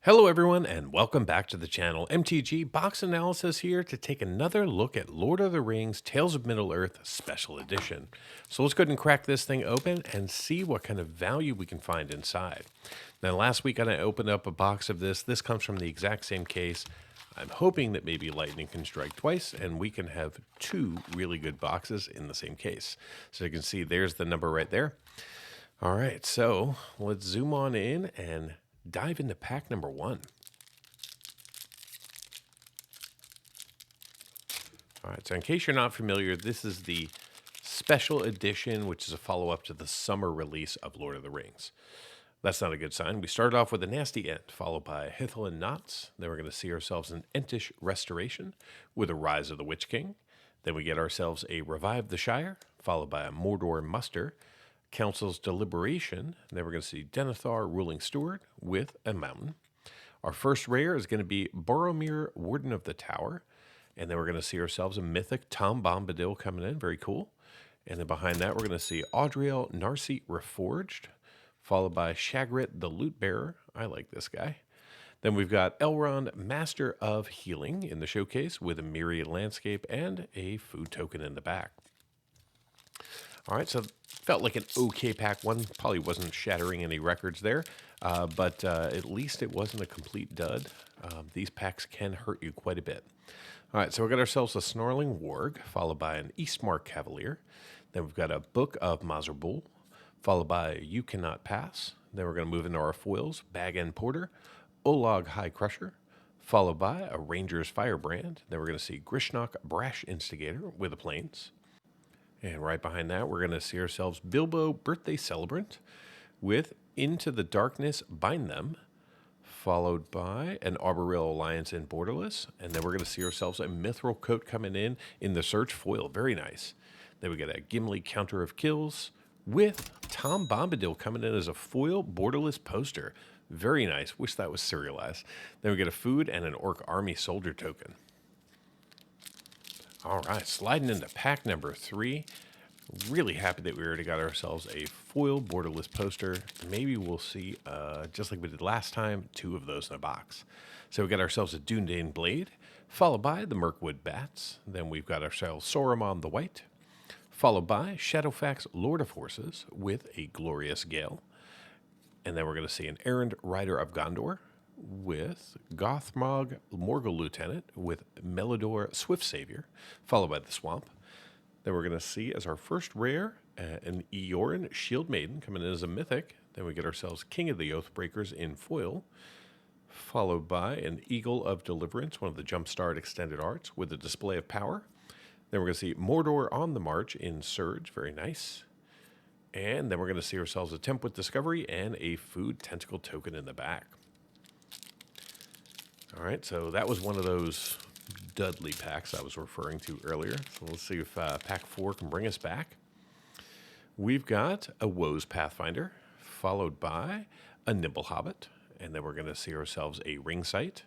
Hello everyone and welcome back to the channel. MTG Box Analysis here to take another look at Lord of the Rings Tales of Middle-earth Special Edition. So let's go ahead and crack this thing open and see what kind of value we can find inside. Now last week I opened up a box of this. This comes from the exact same case. I'm hoping that maybe lightning can strike twice and we can have two really good boxes in the same case. So you can see there's the number right there. All right, so let's zoom on in and dive into pack number one. All right, so in case you're not familiar, this is the special edition, which is a follow-up to the summer release of Lord of the Rings. That's not a good sign. We started off with a nasty Ent, followed by Hithel and Knots. Then we're going to see ourselves an Entish Restoration with a Rise of the Witch King. Then we get ourselves a Revive the Shire, followed by a Mordor Muster, Council's Deliberation. Then we're going to see Denethor, Ruling Steward, with a Mountain. Our first rare is going to be Boromir, Warden of the Tower. And then we're going to see ourselves a Mythic Tom Bombadil coming in. Very cool. And then behind that, we're going to see Audriel, Narcy, Reforged, followed by Shagrit, the Loot Bearer. I like this guy. Then we've got Elrond, Master of Healing in the showcase with a Myriad Landscape and a food token in the back. All right, so felt like an okay pack one. Probably wasn't shattering any records there, but at least it wasn't a complete dud. These packs can hurt you quite a bit. All right, so we got ourselves a Snarling Warg, followed by an Eastmark Cavalier. Then we've got a Book of Mazarbul, followed by You Cannot Pass. Then we're going to move into our foils, Bag End Porter, Olog High Crusher, followed by a Ranger's Firebrand. Then we're going to see Grishnok Brash Instigator with the Plains. And right behind that, we're going to see ourselves Bilbo Birthday Celebrant with Into the Darkness Bind Them, followed by an Arboreal Alliance in Borderless. And then we're going to see ourselves a Mithril Coat coming in the Search foil. Very nice. Then we get a Gimli Counter of Kills with Tom Bombadil coming in as a foil Borderless poster. Very nice. Wish that was serialized. Then we get a Food and an Orc Army Soldier token. All right, sliding into pack number 3. Really happy that we already got ourselves a foil Borderless poster. Maybe we'll see, just like we did last time, 2 of those in a box. So we got ourselves a Dúnedain Blade, followed by the Mirkwood Bats. Then we've got ourselves Saruman the White, followed by Shadowfax Lord of Horses with a Glorious Gale. And then we're going to see an Errand Rider of Gondor with Gothmog Morgul Lieutenant with Melidor Swift Savior, followed by the Swamp. Then we're going to see as our first rare an Eorin Shield Maiden coming in as a Mythic. Then we get ourselves King of the Oathbreakers in foil, followed by an Eagle of Deliverance, one of the Jumpstart extended arts with a Display of Power. Then we're going to see Mordor on the March in Surge, very nice. And then we're going to see ourselves a Temp with Discovery and a Food Tentacle token in the back. All right, so that was one of those Dudley packs I was referring to earlier. So let's see if pack 4 can bring us back. We've got a Woes Pathfinder, followed by a Nimble Hobbit, and then we're going to see ourselves a Ring Sight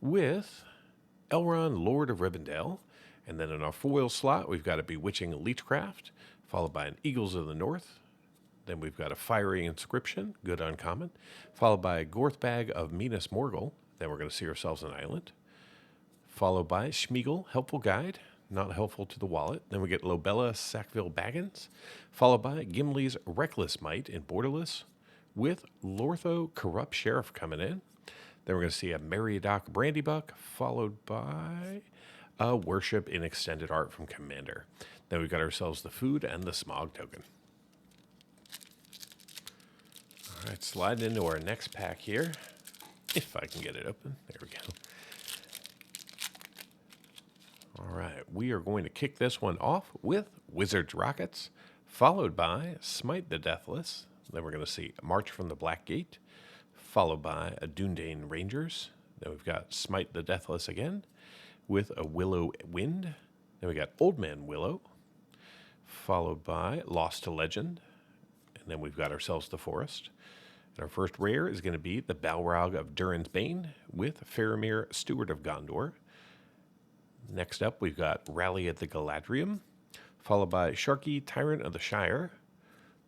with Elrond, Lord of Rivendell. And then in our foil slot, we've got a Bewitching Leechcraft, followed by an Eagles of the North. Then we've got a Fiery Inscription, good uncommon, followed by a Gorthbag of Minas Morgul. Then we're going to see ourselves an Island, followed by Schmeagol, Helpful Guide, not helpful to the wallet. Then we get Lobella Sackville Baggins, followed by Gimli's Reckless Might in Borderless, with Lortho Corrupt Sheriff coming in. Then we're going to see a Meriadoc Brandybuck, followed by a Worship in Extended Art from Commander. Then we've got ourselves the Food and the Smog token. All right, sliding into our next pack here. If I can get it open. There we go. All right, we are going to kick this one off with Wizard's Rockets, followed by Smite the Deathless. Then we're going to see March from the Black Gate, followed by a Dúnedain Rangers. Then we've got Smite the Deathless again with a Willow Wind. Then we got Old Man Willow, followed by Lost to Legend. And then we've got ourselves the Forest. And our first rare is going to be the Balrog of Durin's Bane with Faramir, Steward of Gondor. Next up, we've got Rally at the Galadriel, followed by Sharky, Tyrant of the Shire,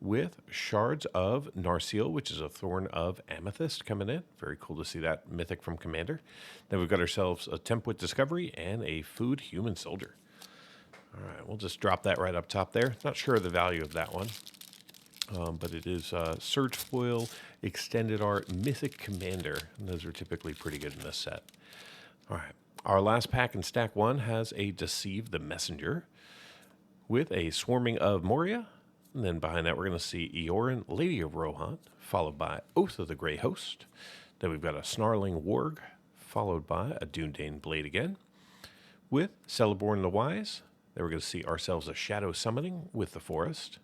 with Shards of Narsil, which is a Thorn of Amethyst coming in. Very cool to see that mythic from Commander. Then we've got ourselves a Template Discovery and a Food Human Soldier. All right, we'll just drop that right up top there. Not sure of the value of that one, but it is Surge Foil, Extended Art, Mythic Commander. And those are typically pretty good in this set. All right, our last pack in stack one has a Deceive the Messenger with a Swarming of Moria. And then behind that, we're going to see Eorin, Lady of Rohan, followed by Oath of the Grey Host. Then we've got a Snarling Warg, followed by a Dundane Blade again, with Celeborn the Wise. Then we're going to see ourselves a Shadow Summoning with the Forest.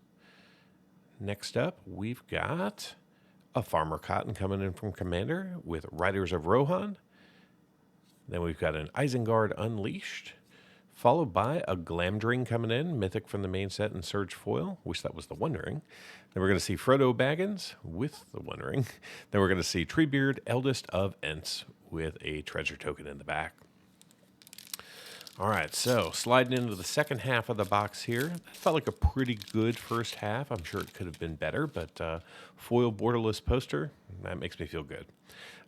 Next up, we've got a Farmer Cotton coming in from Commander with Riders of Rohan. Then we've got an Isengard Unleashed, followed by a Glamdring coming in, Mythic from the main set and Surge Foil. Wish that was the One Ring. Then we're going to see Frodo Baggins with the One Ring. Then we're going to see Treebeard, Eldest of Ents with a treasure token in the back. All right, so sliding into the second half of the box here. That felt like a pretty good first half. I'm sure it could have been better, but foil borderless poster, that makes me feel good.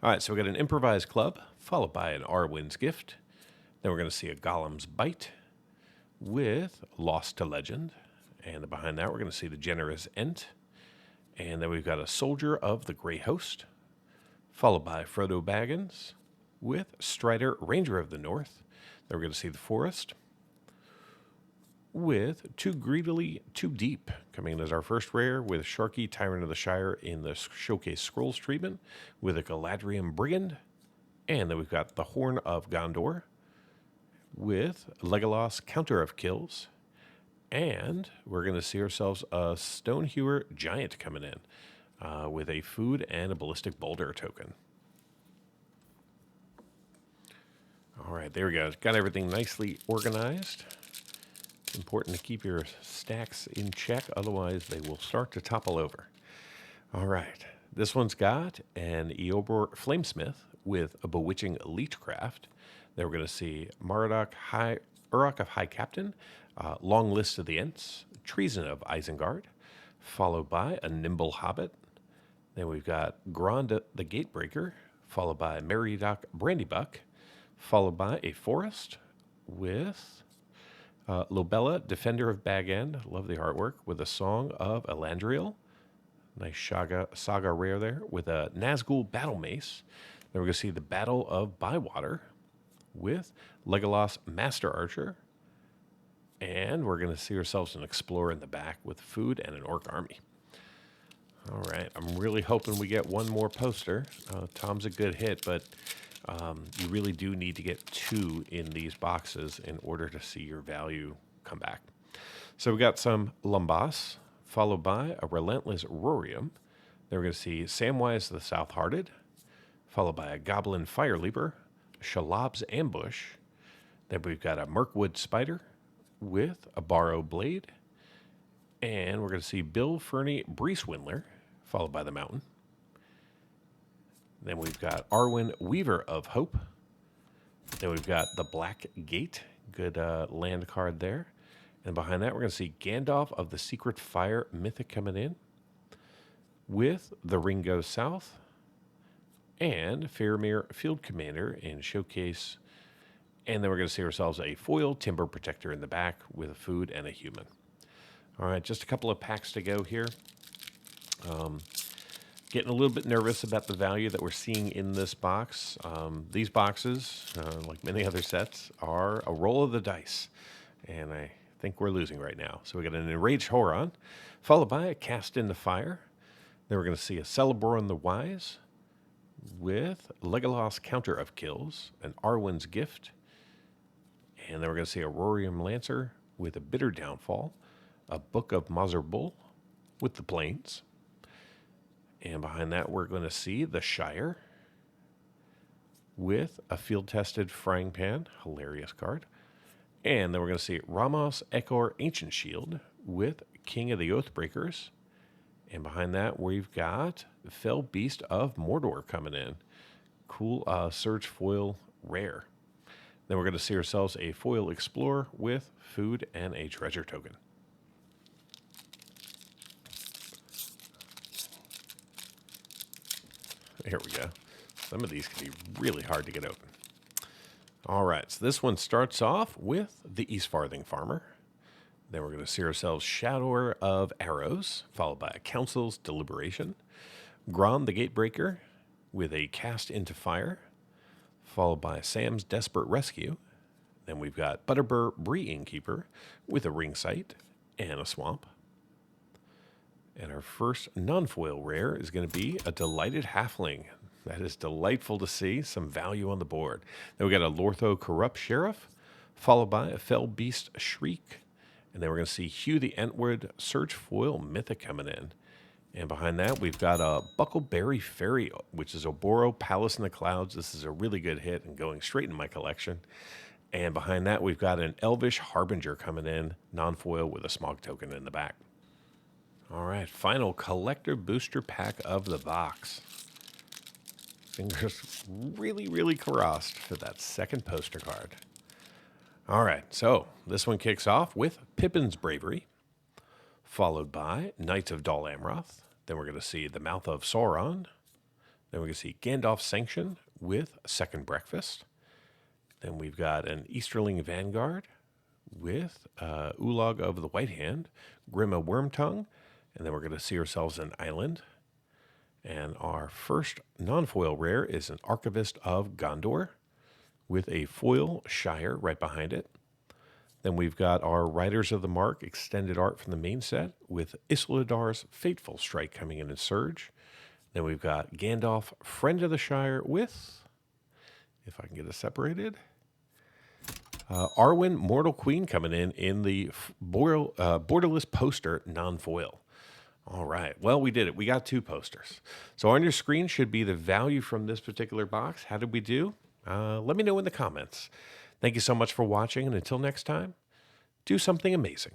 All right, so we got an Improvised Club, followed by an Arwen's Gift. Then we're going to see a Golem's Bite with Lost to Legend. And behind that, we're going to see the Generous Ent. And then we've got a Soldier of the Grey Host, followed by Frodo Baggins with Strider, Ranger of the North. Then we're going to see the Forest with Too Greedily, Too Deep, coming in as our first rare with Sharky, Tyrant of the Shire in the Showcase Scrolls treatment with a Galadriel Brigand. And then we've got the Horn of Gondor with Legolas, Counter of Kills. And we're going to see ourselves a Stonehewer Giant coming in with a Food and a Ballistic Boulder token. All right, there we go. Got everything nicely organized. It's important to keep your stacks in check, otherwise they will start to topple over. All right, this one's got an Eobor Flamesmith with a Bewitching Leechcraft. Then we're going to see Urok of High Captain, Long List of the Ents, Treason of Isengard, followed by a Nimble Hobbit. Then we've got Grond the Gatebreaker, followed by Meriadoc Brandybuck, followed by a Forest with Lobella, Defender of Bag End. Love the artwork. With a Song of Elandriel. Nice saga rare there. With a Nazgul Battle Mace. Then we're going to see the Battle of Bywater with Legolas Master Archer. And we're going to see ourselves an Explorer in the back with Food and an Orc Army. All right. I'm really hoping we get one more poster. Tom's a good hit, but you really do need to get two in these boxes in order to see your value come back. So we got some Lumbas, followed by a Relentless Rorium. Then we're going to see Samwise the South-Hearted, followed by a Goblin Fire Leaper, Shalab's Ambush. Then we've got a Mirkwood Spider with a Barrow Blade. And we're going to see Bill Ferny Breeswindler, followed by the Mountain. Then we've got Arwen Weaver of Hope. Then we've got the Black Gate. Good land card there. And behind that, we're going to see Gandalf of the Secret Fire Mythic coming in with the Ring Goes South and Faramir Field Commander in Showcase. And then we're going to see ourselves a foil Timber Protector in the back with a Food and a Human. All right, just a couple of packs to go here. Getting a little bit nervous about the value that we're seeing in this box. These boxes, like many other sets, are a roll of the dice. And I think we're losing right now. So we got an Enraged Horon, followed by a Cast in the Fire. Then we're going to see a Celeborn the Wise with Legolas Counter of Kills, an Arwen's Gift. And then we're going to see a Rorium Lancer with a Bitter Downfall, a Book of Mazarbul with the Plains. And behind that, we're going to see the Shire with a field-tested Frying Pan. Hilarious card. And then we're going to see Ramos Ekor Ancient Shield with King of the Oathbreakers. And behind that, we've got Fell Beast of Mordor coming in. Cool Surge Foil Rare. Then we're going to see ourselves a Foil Explorer with Food and a Treasure Token. Here we go. Some of these can be really hard to get open. All right, so this one starts off with the East Farthing Farmer. Then we're going to see ourselves Shadower of Arrows, followed by a Council's Deliberation. Gron the Gatebreaker with a Cast into Fire, followed by Sam's Desperate Rescue. Then we've got Butterbur Bree Innkeeper with a Ring Sight and a Swamp. And our first non-foil rare is going to be a Delighted Halfling. That is delightful to see. Some value on the board. Then we got a Lortho Corrupt Sheriff, followed by a Fell Beast Shriek. And then we're going to see Hugh the Entward Search Foil Mythic coming in. And behind that, we've got a Buckleberry Fairy, which is Oboro Palace in the Clouds. This is a really good hit and going straight in my collection. And behind that, we've got an Elvish Harbinger coming in, non-foil with a Smog token in the back. All right, final collector booster pack of the box. Fingers really, really crossed for that second poster card. All right, so this one kicks off with Pippin's Bravery, followed by Knights of Dol Amroth. Then we're going to see the Mouth of Sauron. Then we're going to see Gandalf's Sanction with Second Breakfast. Then we've got an Easterling Vanguard with Ulag of the White Hand, Grima Wormtongue, and then we're going to see ourselves an Island. And our first non-foil rare is an Archivist of Gondor with a foil Shire right behind it. Then we've got our Riders of the Mark extended art from the main set with Isildar's Fateful Strike coming in Surge. Then we've got Gandalf, Friend of the Shire with, if I can get it separated, Arwen, Mortal Queen coming in the borderless poster non-foil. All right. Well, we did it. We got 2 posters. So on your screen should be the value from this particular box. How did we do? Let me know in the comments. Thank you so much for watching, and until next time, do something amazing.